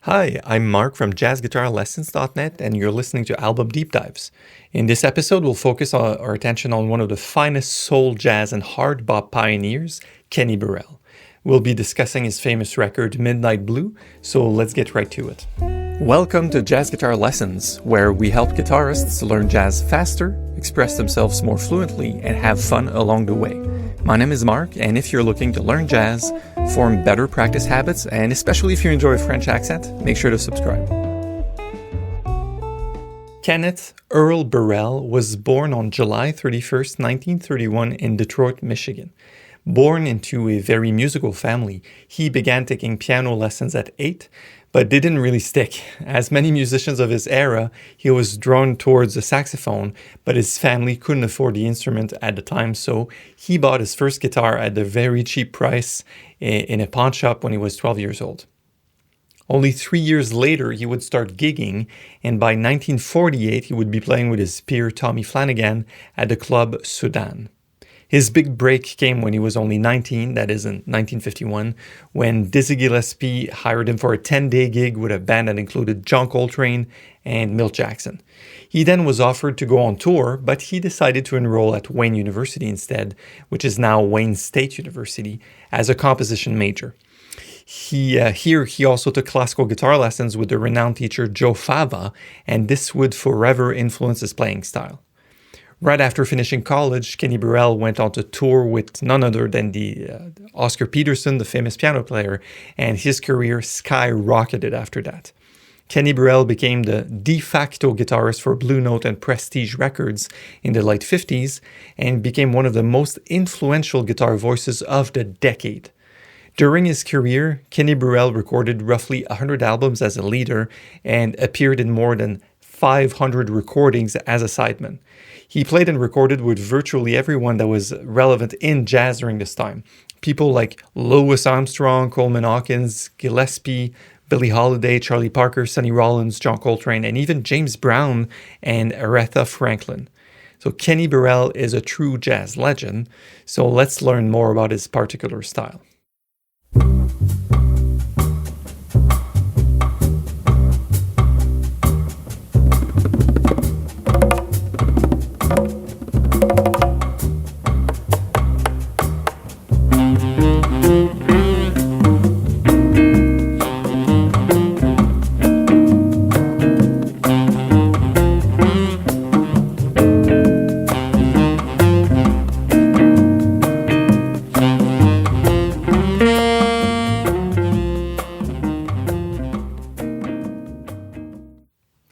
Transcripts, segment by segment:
Hi, I'm Mark from jazzguitarlessons.net and you're listening to Album Deep Dives. In this episode, we'll focus our attention on one of the finest soul, jazz, and hard bop pioneers, Kenny Burrell. We'll be discussing his famous record, Midnight Blue, so let's get right to it. Welcome to Jazz Guitar Lessons, where we help guitarists learn jazz faster, express themselves more fluently, and have fun along the way. My name is Mark, and if you're looking to learn jazz, form better practice habits, and especially if you enjoy a French accent, make sure to subscribe. Kenneth Earl Burrell was born on July 31st, 1931 in Detroit, Michigan. Born into a very musical family, he began taking piano lessons at 8, but didn't really stick. As many musicians of his era, he was drawn towards the saxophone, but his family couldn't afford the instrument at the time, so he bought his first guitar at a very cheap price in a pawn shop when he was 12 years old. Only 3 years later, he would start gigging, and by 1948, he would be playing with his peer Tommy Flanagan at the club Sudan. His big break came when he was only 19, that is in 1951, when Dizzy Gillespie hired him for a 10-day gig with a band that included John Coltrane and Milt Jackson. He then was offered to go on tour, but he decided to enroll at Wayne University instead, which is now Wayne State University, as a composition major. Here he also took classical guitar lessons with the renowned teacher Joe Fava, and this would forever influence his playing style. Right after finishing college, Kenny Burrell went on to tour with none other than the Oscar Peterson, the famous piano player, and his career skyrocketed after that. Kenny Burrell became the de facto guitarist for Blue Note and Prestige Records in the late 50s and became one of the most influential guitar voices of the decade. During his career, Kenny Burrell recorded roughly 100 albums as a leader and appeared in more than 500 recordings as a sideman. He played and recorded with virtually everyone that was relevant in jazz during this time. People like Louis Armstrong, Coleman Hawkins, Gillespie, Billie Holiday, Charlie Parker, Sonny Rollins, John Coltrane, and even James Brown and Aretha Franklin. So Kenny Burrell is a true jazz legend, so let's learn more about his particular style.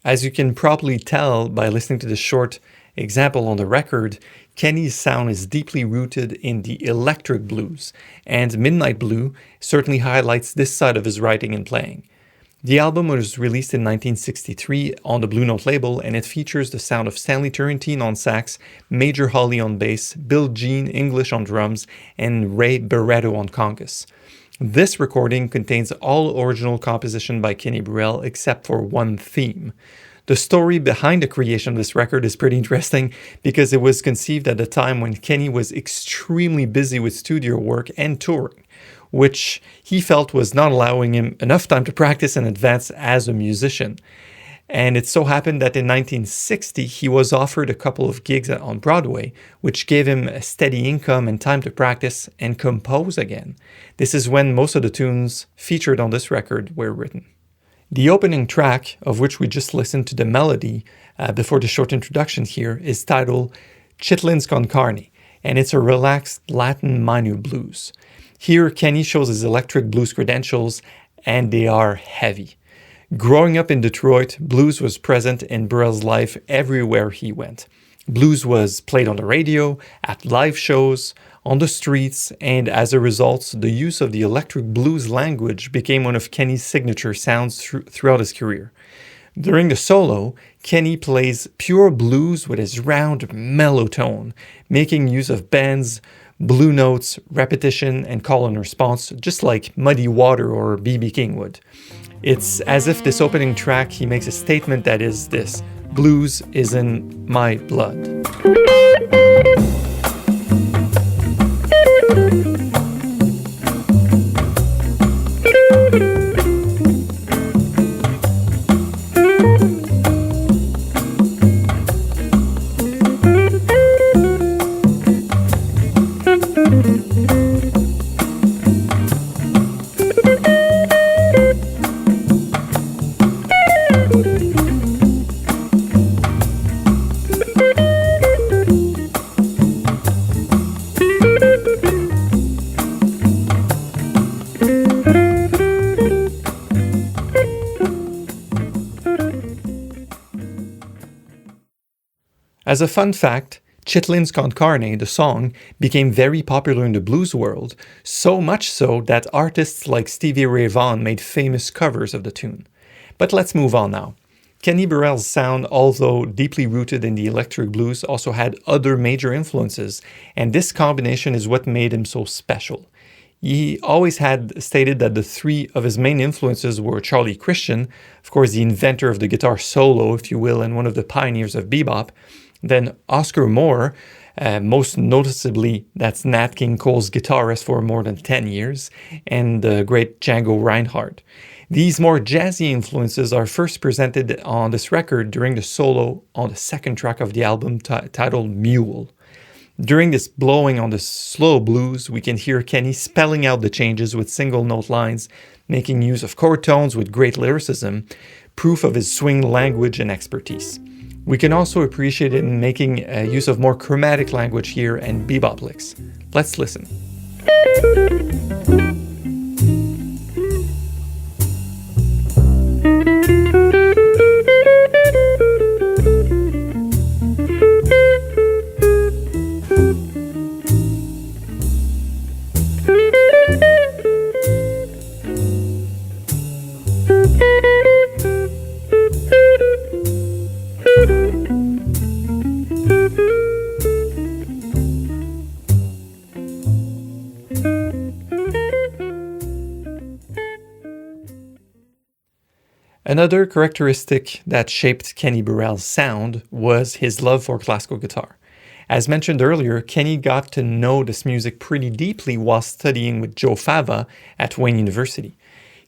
As you can probably tell by listening to the short example on the record, Kenny's sound is deeply rooted in the electric blues, and Midnight Blue certainly highlights this side of his writing and playing. The album was released in 1963 on the Blue Note label, and it features the sound of Stanley Turrentine on sax, Major Holly on bass, Bill Jean English on drums, and Ray Barretto on congas. This recording contains all original composition by Kenny Burrell except for one theme. The story behind the creation of this record is pretty interesting because it was conceived at a time when Kenny was extremely busy with studio work and touring, which he felt was not allowing him enough time to practice and advance as a musician. And it so happened that in 1960, he was offered a couple of gigs on Broadway, which gave him a steady income and time to practice and compose again. This is when most of the tunes featured on this record were written. The opening track, of which we just listened to the melody before the short introduction here, is titled Chitlins con Carne, and it's a relaxed Latin minor blues. Here, Kenny shows his electric blues credentials, and they are heavy. Growing up in Detroit, blues was present in Burrell's life everywhere he went. Blues was played on the radio, at live shows, on the streets, and as a result, the use of the electric blues language became one of Kenny's signature sounds throughout his career. During the solo, Kenny plays pure blues with his round, mellow tone, making use of bends, blue notes, repetition, and call and response, just like Muddy Water or B.B. King would. It's as if this opening track, he makes a statement that is this: blues is in my blood. As a fun fact, Chitlin's Con Carne, the song, became very popular in the blues world, so much so that artists like Stevie Ray Vaughan made famous covers of the tune. But let's move on now. Kenny Burrell's sound, although deeply rooted in the electric blues, also had other major influences, and this combination is what made him so special. He always had stated that the three of his main influences were Charlie Christian, of course the inventor of the guitar solo, if you will, and one of the pioneers of bebop, then Oscar Moore, most noticeably that's Nat King Cole's guitarist for more than 10 years, and the great Django Reinhardt. These more jazzy influences are first presented on this record during the solo on the second track of the album titled Mule. During this blowing on the slow blues, we can hear Kenny spelling out the changes with single note lines, making use of chord tones with great lyricism, proof of his swing language and expertise. We can also appreciate it in making use of more chromatic language here and bebop licks. Let's listen. Another characteristic that shaped Kenny Burrell's sound was his love for classical guitar. As mentioned earlier, Kenny got to know this music pretty deeply while studying with Joe Fava at Wayne University.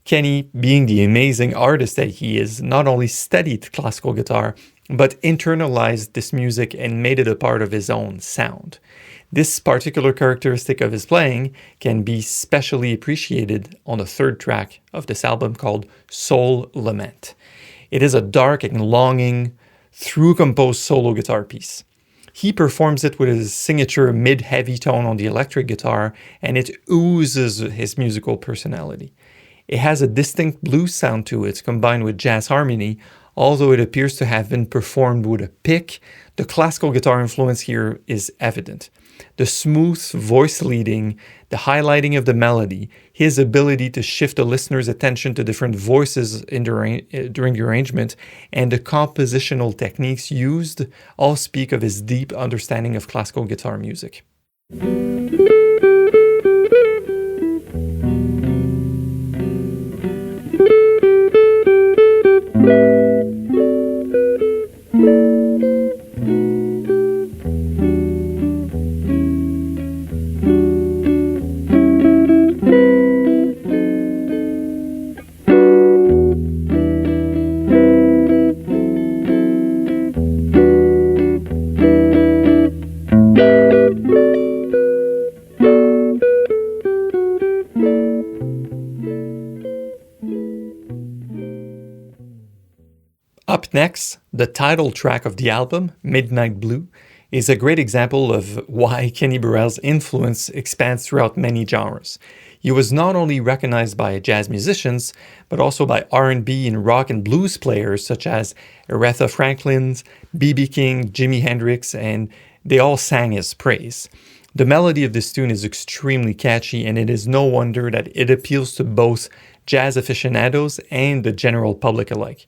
Kenny, being the amazing artist that he is, not only studied classical guitar, but internalized this music and made it a part of his own sound. This particular characteristic of his playing can be specially appreciated on the third track of this album called Soul Lament. It is a dark and longing, through-composed solo guitar piece. He performs it with his signature mid-heavy tone on the electric guitar, and it oozes his musical personality. It has a distinct blues sound to it, combined with jazz harmony. Although it appears to have been performed with a pick, the classical guitar influence here is evident. The smooth voice leading, the highlighting of the melody, his ability to shift the listener's attention to different voices during the arrangement, and the compositional techniques used all speak of his deep understanding of classical guitar music. Up next, the title track of the album, Midnight Blue, is a great example of why Kenny Burrell's influence expands throughout many genres. He was not only recognized by jazz musicians, but also by R&B and rock and blues players such as Aretha Franklin, B.B. King, Jimi Hendrix, and they all sang his praise. The melody of this tune is extremely catchy, and it is no wonder that it appeals to both jazz aficionados and the general public alike.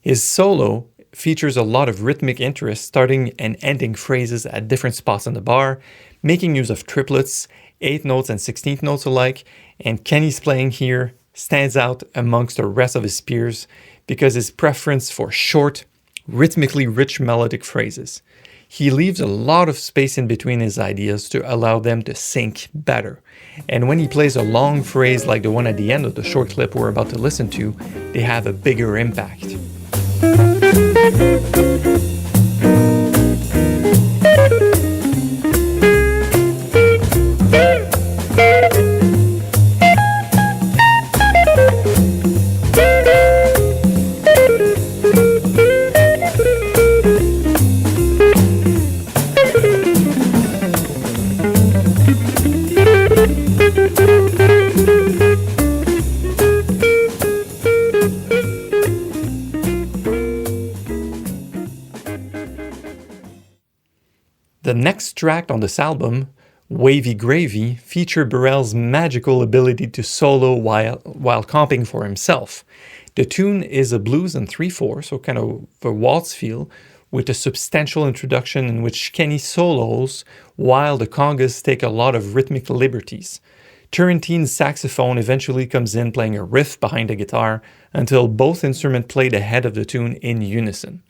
His solo features a lot of rhythmic interest, starting and ending phrases at different spots on the bar, making use of triplets, 8th notes and 16th notes alike, and Kenny's playing here stands out amongst the rest of his peers because his preference for short, rhythmically rich melodic phrases. He leaves a lot of space in between his ideas to allow them to sync better. And when he plays a long phrase like the one at the end of the short clip we're about to listen to, they have a bigger impact. The next track on this album, Wavy Gravy, featured Burrell's magical ability to solo while comping for himself. The tune is a blues in 3/4, so kind of a waltz feel, with a substantial introduction in which Kenny solos while the congas take a lot of rhythmic liberties. Turrentine's saxophone eventually comes in playing a riff behind the guitar until both instruments play the head of the tune in unison.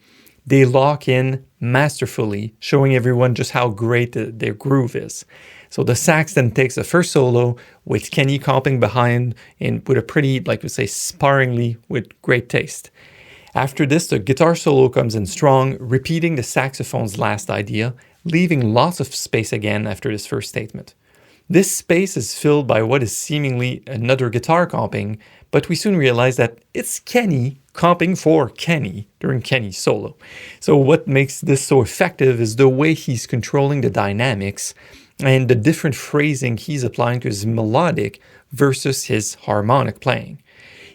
They lock in masterfully, showing everyone just how great their groove is. So the sax then takes the first solo with Kenny comping behind and with a pretty, like we say, sparingly with great taste. After this, the guitar solo comes in strong, repeating the saxophone's last idea, leaving lots of space again after this first statement. This space is filled by what is seemingly another guitar comping, but we soon realize that it's Kenny comping for Kenny during Kenny's solo. So what makes this so effective is the way he's controlling the dynamics and the different phrasing he's applying to his melodic versus his harmonic playing.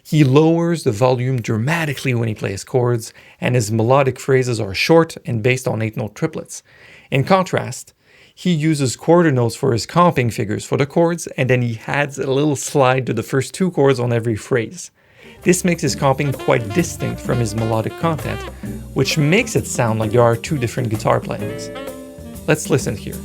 He lowers the volume dramatically when he plays chords, and his melodic phrases are short and based on 8-note triplets. In contrast, he uses quarter notes for his comping figures for the chords, and then he adds a little slide to the first 2 chords on every phrase. This makes his comping quite distinct from his melodic content, which makes it sound like there are 2 different guitar playings. Let's listen here.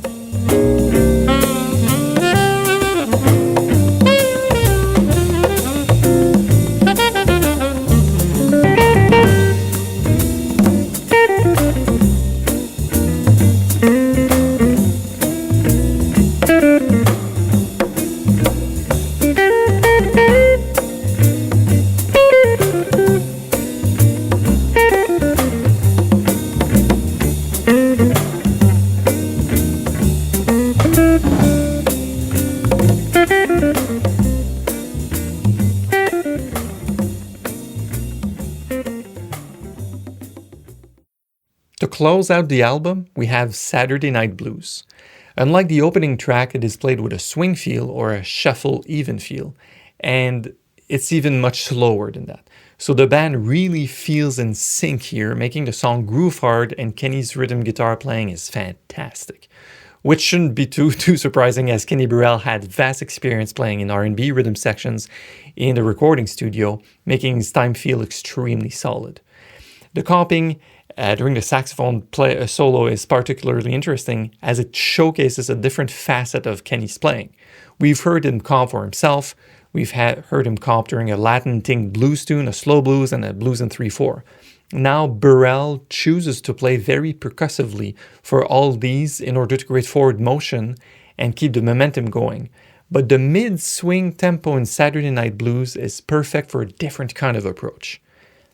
To close out the album, we have Saturday Night Blues. Unlike the opening track, it is played with a swing feel or a shuffle even feel, and it's even much slower than that. So the band really feels in sync here, making the song groove hard, and Kenny's rhythm guitar playing is fantastic. Which shouldn't be too surprising, as Kenny Burrell had vast experience playing in R&B rhythm sections in the recording studio, making his time feel extremely solid. The comping during the saxophone solo is particularly interesting as it showcases a different facet of Kenny's playing. We've heard him comp for himself, we've heard him comp during a Latin-tinged blues tune, a slow blues, and a blues in 3/4. Now Burrell chooses to play very percussively for all these in order to create forward motion and keep the momentum going. But the mid-swing tempo in Saturday Night Blues is perfect for a different kind of approach.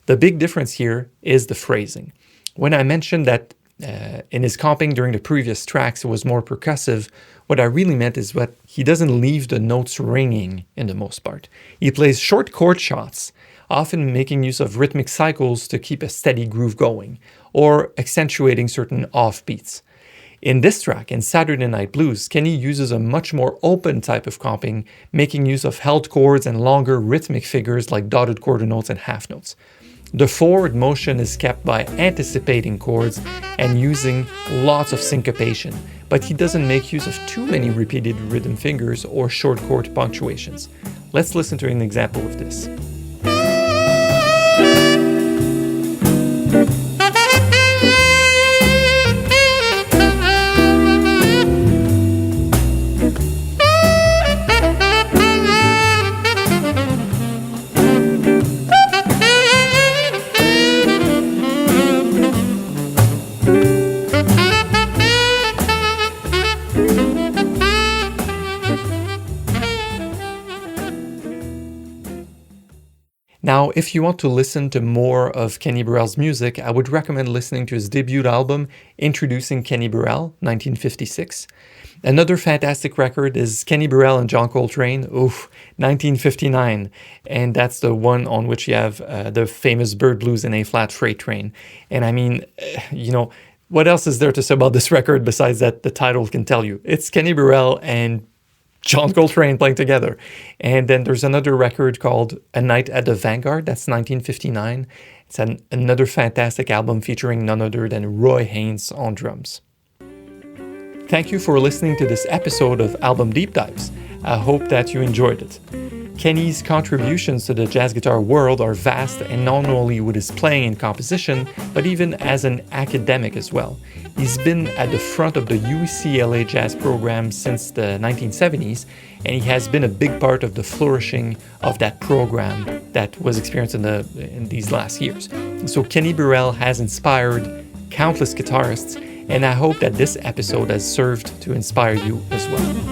The big difference here is the phrasing. When I mentioned that in his comping during the previous tracks it was more percussive, what I really meant is that he doesn't leave the notes ringing in the most part. He plays short chord shots, often making use of rhythmic cycles to keep a steady groove going, or accentuating certain offbeats. In this track, in Saturday Night Blues, Kenny uses a much more open type of comping, making use of held chords and longer rhythmic figures like dotted quarter notes and half notes. The forward motion is kept by anticipating chords and using lots of syncopation, but he doesn't make use of too many repeated rhythm fingers or short chord punctuations. Let's listen to an example of this. Now, if you want to listen to more of Kenny Burrell's music, I would recommend listening to his debut album, Introducing Kenny Burrell, 1956. Another fantastic record is Kenny Burrell and John Coltrane, 1959. And that's the one on which you have the famous Bird Blues in A-flat Freight Train. And I mean, what else is there to say about this record besides that the title can tell you? It's Kenny Burrell and John Coltrane playing together. And then there's another record called A Night at the Vanguard, that's 1959. It's another fantastic album featuring none other than Roy Haynes on drums. Thank you for listening to this episode of Album Deep Dives. I hope that you enjoyed it. Kenny's contributions to the jazz guitar world are vast, and not only with his playing and composition, but even as an academic as well. He's been at the front of the UCLA jazz program since the 1970s, and he has been a big part of the flourishing of that program that was experienced in these last years. So Kenny Burrell has inspired countless guitarists, and I hope that this episode has served to inspire you as well.